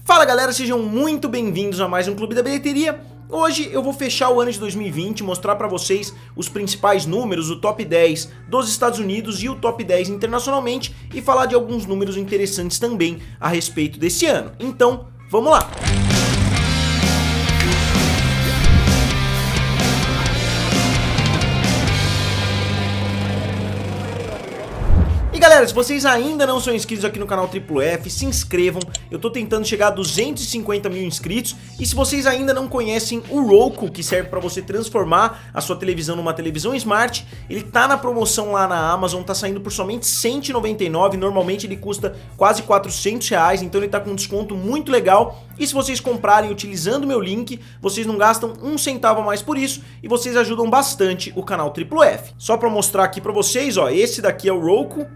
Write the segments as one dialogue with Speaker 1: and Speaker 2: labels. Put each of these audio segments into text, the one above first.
Speaker 1: Fala galera, sejam muito bem-vindos a mais um Clube da Bilheteria. Hoje eu vou fechar o ano de 2020, mostrar pra vocês os principais números, o top 10 dos Estados Unidos e o top 10 internacionalmente e falar de alguns números interessantes também a respeito desse ano. Então, vamos lá! Galera, se vocês ainda não são inscritos aqui no canal Triplo F, se inscrevam. Eu tô tentando chegar a 250 mil inscritos. E se vocês ainda não conhecem o Roku, que serve pra você transformar a sua televisão numa televisão Smart, ele tá na promoção lá na Amazon, tá saindo por somente R$ 199. Normalmente ele custa quase R$400, então ele tá com um desconto muito legal. E se vocês comprarem utilizando o meu link, vocês não gastam um centavo a mais por isso e vocês ajudam bastante o canal Triplo F. Só pra mostrar aqui pra vocês, ó, esse daqui é o Roku,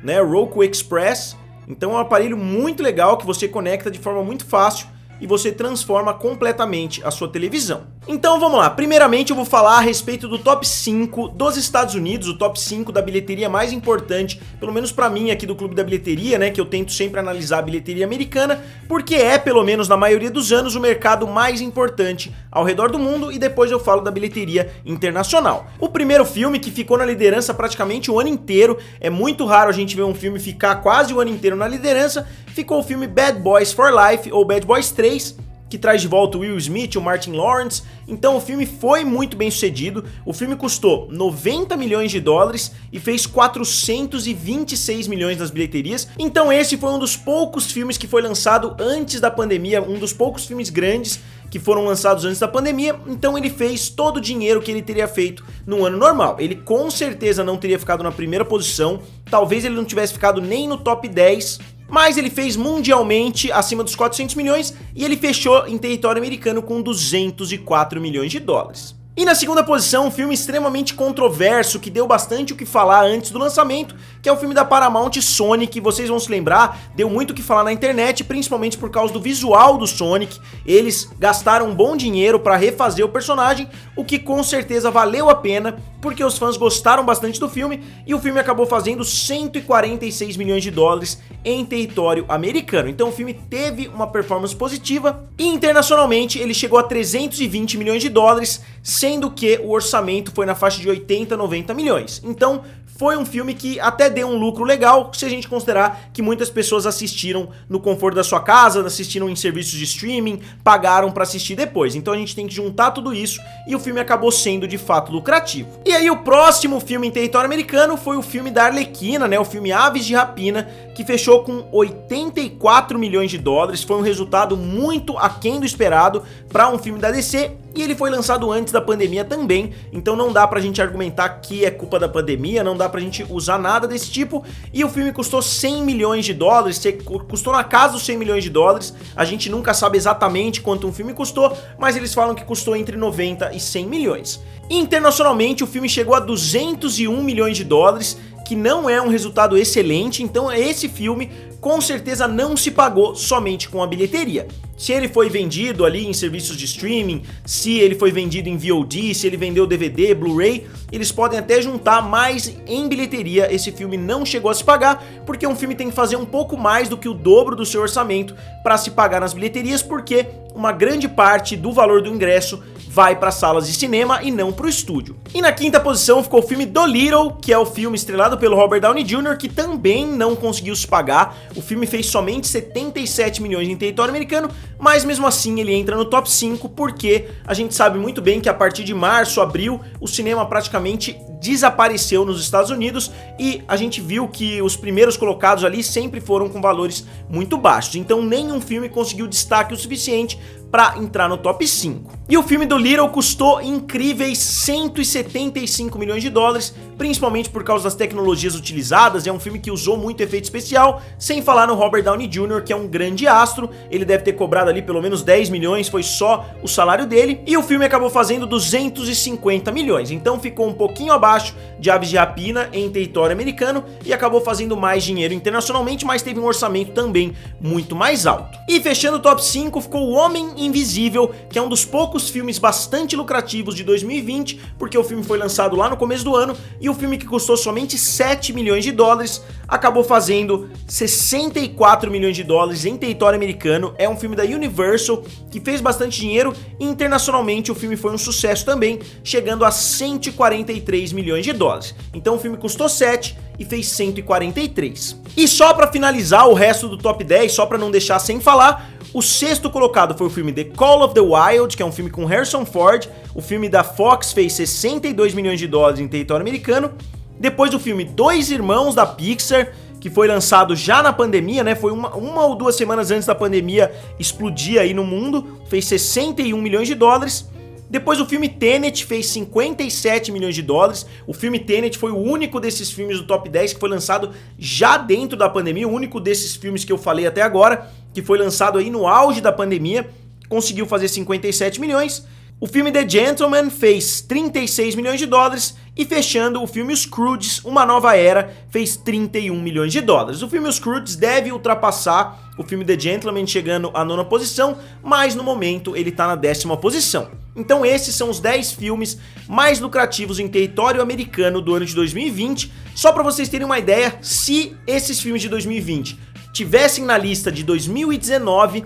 Speaker 1: né, Roku Express. Então é um aparelho muito legal que você conecta de forma muito fácil e você transforma completamente a sua televisão. Então vamos lá, primeiramente eu vou falar a respeito do top 5 dos Estados Unidos, o top 5 da bilheteria mais importante, pelo menos pra mim aqui do Clube da Bilheteria, né, que eu tento sempre analisar a bilheteria americana, porque é, pelo menos na maioria dos anos, o mercado mais importante ao redor do mundo, e depois eu falo da bilheteria internacional. O primeiro filme que ficou na liderança praticamente o ano inteiro, é muito raro a gente ver um filme ficar quase o ano inteiro na liderança, ficou o filme Bad Boys for Life, ou Bad Boys 3, que traz de volta o Will Smith e o Martin Lawrence. Então o filme foi muito bem sucedido, o filme custou 90 milhões de dólares e fez 426 milhões nas bilheterias. Então esse foi um dos poucos filmes que foi lançado antes da pandemia, um dos poucos filmes grandes que foram lançados antes da pandemia, então ele fez todo o dinheiro que ele teria feito no ano normal. Ele com certeza não teria ficado na primeira posição, talvez ele não tivesse ficado nem no top 10, mas ele fez mundialmente acima dos 400 milhões e ele fechou em território americano com 204 milhões de dólares. E na segunda posição, um filme extremamente controverso, que deu bastante o que falar antes do lançamento, que é o filme da Paramount Sonic. Vocês vão se lembrar, deu muito o que falar na internet, principalmente por causa do visual do Sonic. Eles gastaram um bom dinheiro para refazer o personagem, o que com certeza valeu a pena, porque os fãs gostaram bastante do filme, e o filme acabou fazendo 146 milhões de dólares em território americano. Então o filme teve uma performance positiva, e internacionalmente ele chegou a 320 milhões de dólares, sendo que o orçamento foi na faixa de 80, 90 milhões. Então foi um filme que até deu um lucro legal, se a gente considerar que muitas pessoas assistiram no conforto da sua casa, assistiram em serviços de streaming, pagaram pra assistir depois. Então a gente tem que juntar tudo isso e o filme acabou sendo de fato lucrativo. E aí o próximo filme em território americano foi o filme da Arlequina, né, o filme Aves de Rapina, que fechou com 84 milhões de dólares. Foi um resultado muito aquém do esperado para um filme da DC. E ele foi lançado antes da pandemia também, então não dá pra gente argumentar que é culpa da pandemia, não dá pra gente usar nada desse tipo. E o filme custou 100 milhões de dólares, custou na casa dos 100 milhões de dólares, a gente nunca sabe exatamente quanto um filme custou, mas eles falam que custou entre 90 e 100 milhões. E internacionalmente o filme chegou a 201 milhões de dólares, que não é um resultado excelente, então esse filme com certeza não se pagou somente com a bilheteria. Se ele foi vendido ali em serviços de streaming, se ele foi vendido em VOD, se ele vendeu DVD, Blu-ray, eles podem até juntar, mas em bilheteria esse filme não chegou a se pagar, porque um filme tem que fazer um pouco mais do que o dobro do seu orçamento para se pagar nas bilheterias, porque uma grande parte do valor do ingresso vai para salas de cinema e não para o estúdio. E na quinta posição ficou o filme Dolittle, que é o filme estrelado pelo Robert Downey Jr., que também não conseguiu se pagar. O filme fez somente 77 milhões em território americano, mas mesmo assim ele entra no top 5, porque a gente sabe muito bem que a partir de março, abril, o cinema praticamente desapareceu nos Estados Unidos e a gente viu que os primeiros colocados ali sempre foram com valores muito baixos, então nenhum filme conseguiu destaque o suficiente para entrar no top 5. E o filme do Little custou incríveis 175 milhões de dólares, principalmente por causa das tecnologias utilizadas. É um filme que usou muito efeito especial, sem falar no Robert Downey Jr., que é um grande astro. Ele deve ter cobrado ali pelo menos 10 milhões, foi só o salário dele, e o filme acabou fazendo 250 milhões, então ficou um pouquinho abaixo de Aves de Rapina em território americano e acabou fazendo mais dinheiro internacionalmente, mas teve um orçamento também muito mais alto. E fechando o top 5 ficou O Homem Invisível, que é um dos poucos filmes bastante lucrativos de 2020, porque o filme foi lançado lá no começo do ano e o filme que custou somente 7 milhões de dólares acabou fazendo 64 milhões de dólares em território americano. É um filme da Universal que fez bastante dinheiro e internacionalmente o filme foi um sucesso também, chegando a 143 milhões de dólares. Então o filme custou 7 e fez 143. E só pra finalizar o resto do top 10, só pra não deixar sem falar, o sexto colocado foi o filme The Call of the Wild, que é um filme com Harrison Ford. O filme da Fox fez 62 milhões de dólares em território americano. Depois o filme Dois Irmãos da Pixar, que foi lançado já na pandemia, né? Foi uma ou duas semanas antes da pandemia explodir aí no mundo, fez 61 milhões de dólares. Depois o filme Tenet fez 57 milhões de dólares. O filme Tenet foi o único desses filmes do top 10 que foi lançado já dentro da pandemia, o único desses filmes que eu falei até agora, que foi lançado aí no auge da pandemia, conseguiu fazer 57 milhões. O filme The Gentleman fez 36 milhões de dólares e fechando o filme Scrooge, Uma Nova Era, fez 31 milhões de dólares. O filme Scrooge deve ultrapassar o filme The Gentleman, chegando à 9ª posição, mas no momento ele está na 10ª posição. Então esses são os 10 filmes mais lucrativos em território americano do ano de 2020. Só para vocês terem uma ideia, se esses filmes de 2020 tivessem na lista de 2019,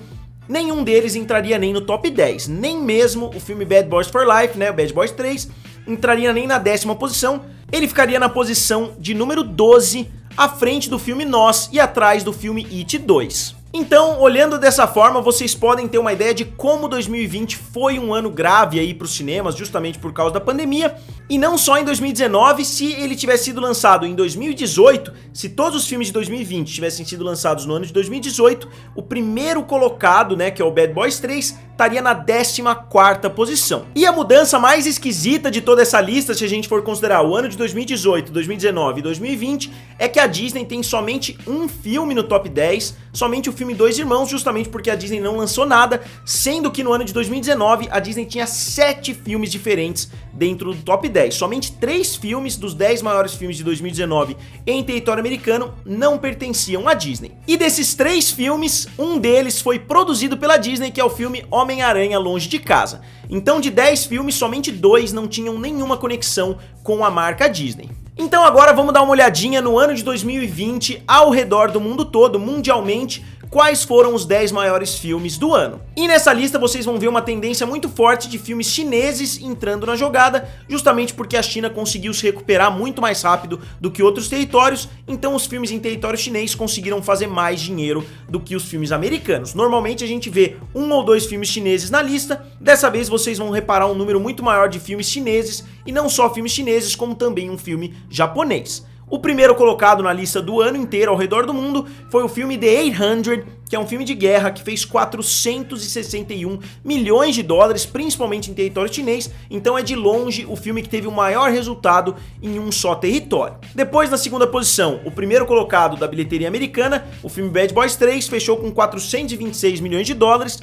Speaker 1: nenhum deles entraria nem no top 10, nem mesmo o filme Bad Boys for Life, né, Bad Boys 3, entraria nem na 10ª posição, ele ficaria na posição de número 12, à frente do filme Nós e atrás do filme It 2. Então, olhando dessa forma, vocês podem ter uma ideia de como 2020 foi um ano grave aí para os cinemas, justamente por causa da pandemia, e não só em 2019, se ele tivesse sido lançado em 2018, se todos os filmes de 2020 tivessem sido lançados no ano de 2018, o primeiro colocado, né, que é o Bad Boys 3, estaria na 14ª posição. E a mudança mais esquisita de toda essa lista, se a gente for considerar o ano de 2018, 2019 e 2020, é que a Disney tem somente um filme no top 10, somente o filme Dois Irmãos, justamente porque a Disney não lançou nada, sendo que no ano de 2019 a Disney tinha 7 filmes diferentes dentro do top 10. Somente 3 filmes dos 10 maiores filmes de 2019 em território americano não pertenciam à Disney. E desses 3 filmes, um deles foi produzido pela Disney, que é o filme Homem-Aranha Longe de Casa. Então de 10 filmes, somente 2 não tinham nenhuma conexão com a marca Disney. Então agora vamos dar uma olhadinha no ano de 2020 ao redor do mundo todo, mundialmente, quais foram os 10 maiores filmes do ano. E nessa lista vocês vão ver uma tendência muito forte de filmes chineses entrando na jogada, justamente porque a China conseguiu se recuperar muito mais rápido do que outros territórios, então os filmes em território chinês conseguiram fazer mais dinheiro do que os filmes americanos. Normalmente a gente vê 1 ou 2 filmes chineses na lista, dessa vez vocês vão reparar um número muito maior de filmes chineses, e não só filmes chineses, como também um filme japonês. O primeiro colocado na lista do ano inteiro ao redor do mundo foi o filme The 800, que é um filme de guerra que fez 461 milhões de dólares, principalmente em território chinês, então é de longe o filme que teve o maior resultado em um só território. Depois, na segunda posição, o primeiro colocado da bilheteria americana, o filme Bad Boys 3, fechou com 426 milhões de dólares,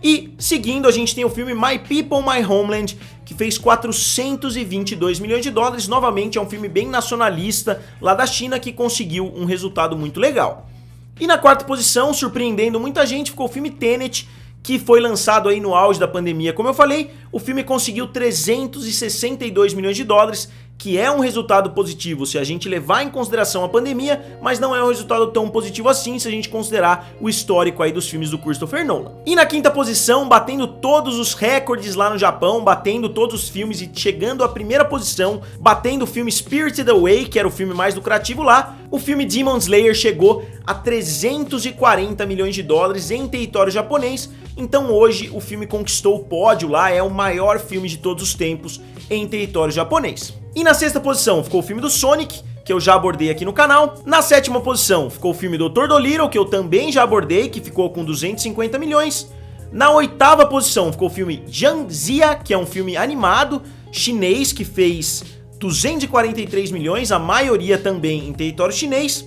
Speaker 1: e seguindo a gente tem o filme My People, My Homeland, que fez 422 milhões de dólares, novamente é um filme bem nacionalista lá da China que conseguiu um resultado muito legal. E na quarta posição, surpreendendo muita gente, ficou o filme Tenet, que foi lançado aí no auge da pandemia, como eu falei. O filme conseguiu 362 milhões de dólares, que é um resultado positivo se a gente levar em consideração a pandemia, mas não é um resultado tão positivo assim se a gente considerar o histórico aí dos filmes do Christopher Nolan. E na quinta posição, batendo todos os recordes lá no Japão, batendo todos os filmes e chegando à primeira posição, batendo o filme Spirited Away, que era o filme mais lucrativo lá, o filme Demon Slayer chegou a 340 milhões de dólares em território japonês, então hoje o filme conquistou o pódio lá, é o maior filme de todos os tempos em território japonês. E na sexta posição ficou o filme do Sonic, que eu já abordei aqui no canal. Na sétima posição ficou o filme Dr. Dolittle, que eu também já abordei, que ficou com 250 milhões. Na oitava posição ficou o filme Jiangxia, que é um filme animado chinês que fez 243 milhões, a maioria também em território chinês.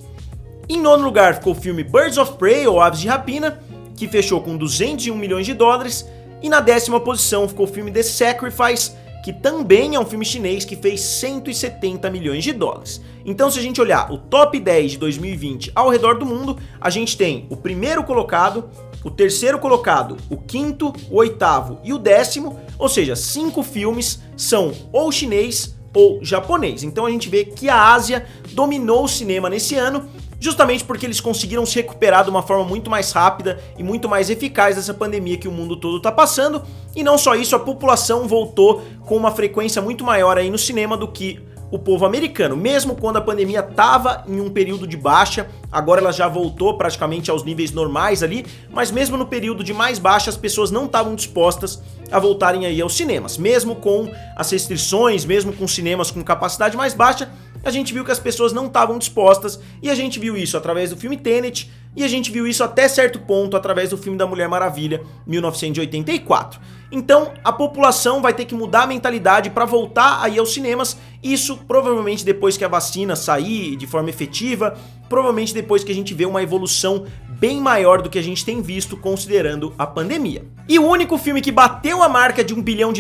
Speaker 1: Em nono lugar ficou o filme Birds of Prey, ou Aves de Rapina, que fechou com 201 milhões de dólares. E na décima posição ficou o filme The Sacrifice, que também é um filme chinês que fez 170 milhões de dólares. Então, se a gente olhar o top 10 de 2020 ao redor do mundo, a gente tem o primeiro colocado, o terceiro colocado, o quinto, o oitavo e o décimo, ou seja, 5 filmes são ou chinês ou japonês. Então a gente vê que a Ásia dominou o cinema nesse ano, justamente porque eles conseguiram se recuperar de uma forma muito mais rápida e muito mais eficaz dessa pandemia que o mundo todo tá passando. E não só isso, a população voltou com uma frequência muito maior aí no cinema do que o povo americano. Mesmo quando a pandemia estava em um período de baixa, agora ela já voltou praticamente aos níveis normais ali, mas mesmo no período de mais baixa as pessoas não estavam dispostas a voltarem aí aos cinemas. Mesmo com as restrições, mesmo com cinemas com capacidade mais baixa, a gente viu que as pessoas não estavam dispostas, e a gente viu isso através do filme Tenet, e a gente viu isso até certo ponto através do filme da Mulher Maravilha, 1984. Então, a população vai ter que mudar a mentalidade para voltar aí aos cinemas, isso provavelmente depois que a vacina sair de forma efetiva, provavelmente depois que a gente vê uma evolução bem maior do que a gente tem visto considerando a pandemia. E o único filme que bateu a marca de $1 bilhão,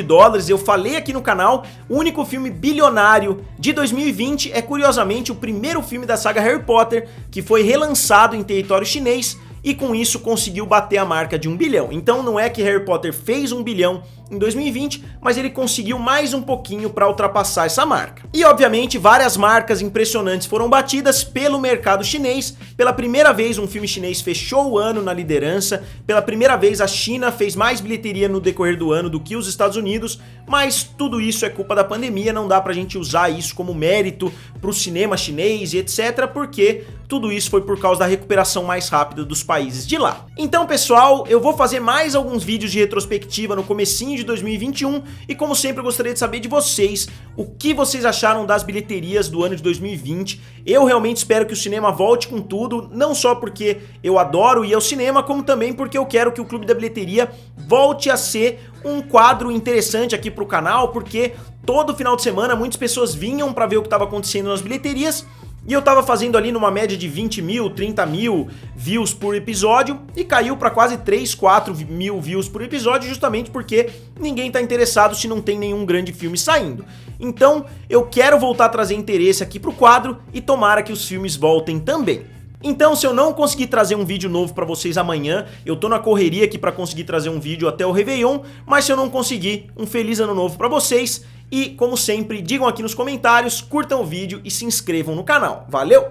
Speaker 1: eu falei aqui no canal, o único filme bilionário de 2020 é curiosamente o primeiro filme da saga Harry Potter, que foi relançado em território chinês e com isso conseguiu bater a marca de $1 bilhão. Então não é que Harry Potter fez $1 bilhão em 2020, mas ele conseguiu mais um pouquinho para ultrapassar essa marca. E obviamente várias marcas impressionantes foram batidas pelo mercado chinês. Pela primeira vez um filme chinês fechou o ano na liderança, pela primeira vez a China fez mais bilheteria no decorrer do ano do que os Estados Unidos, mas tudo isso é culpa da pandemia, não dá pra gente usar isso como mérito pro cinema chinês e etc, porque tudo isso foi por causa da recuperação mais rápida dos países de lá. Então pessoal, eu vou fazer mais alguns vídeos de retrospectiva no comecinho de 2021 e como sempre eu gostaria de saber de vocês o que vocês acharam das bilheterias do ano de 2020. Eu realmente espero que o cinema volte com tudo, não só porque eu adoro ir ao cinema, como também porque eu quero que o Clube da Bilheteria volte a ser um quadro interessante aqui pro canal, porque todo final de semana muitas pessoas vinham para ver o que estava acontecendo nas bilheterias. E eu tava fazendo ali numa média de 20 mil, 30 mil views por episódio e caiu pra quase 3, 4 mil views por episódio justamente porque ninguém tá interessado se não tem nenhum grande filme saindo. Então eu quero voltar a trazer interesse aqui pro quadro e tomara que os filmes voltem também. Então, se eu não conseguir trazer um vídeo novo pra vocês amanhã, eu tô na correria aqui pra conseguir trazer um vídeo até o Réveillon, mas se eu não conseguir, um feliz ano novo pra vocês. E, como sempre, digam aqui nos comentários, curtam o vídeo e se inscrevam no canal. Valeu!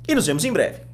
Speaker 1: E nos vemos em breve.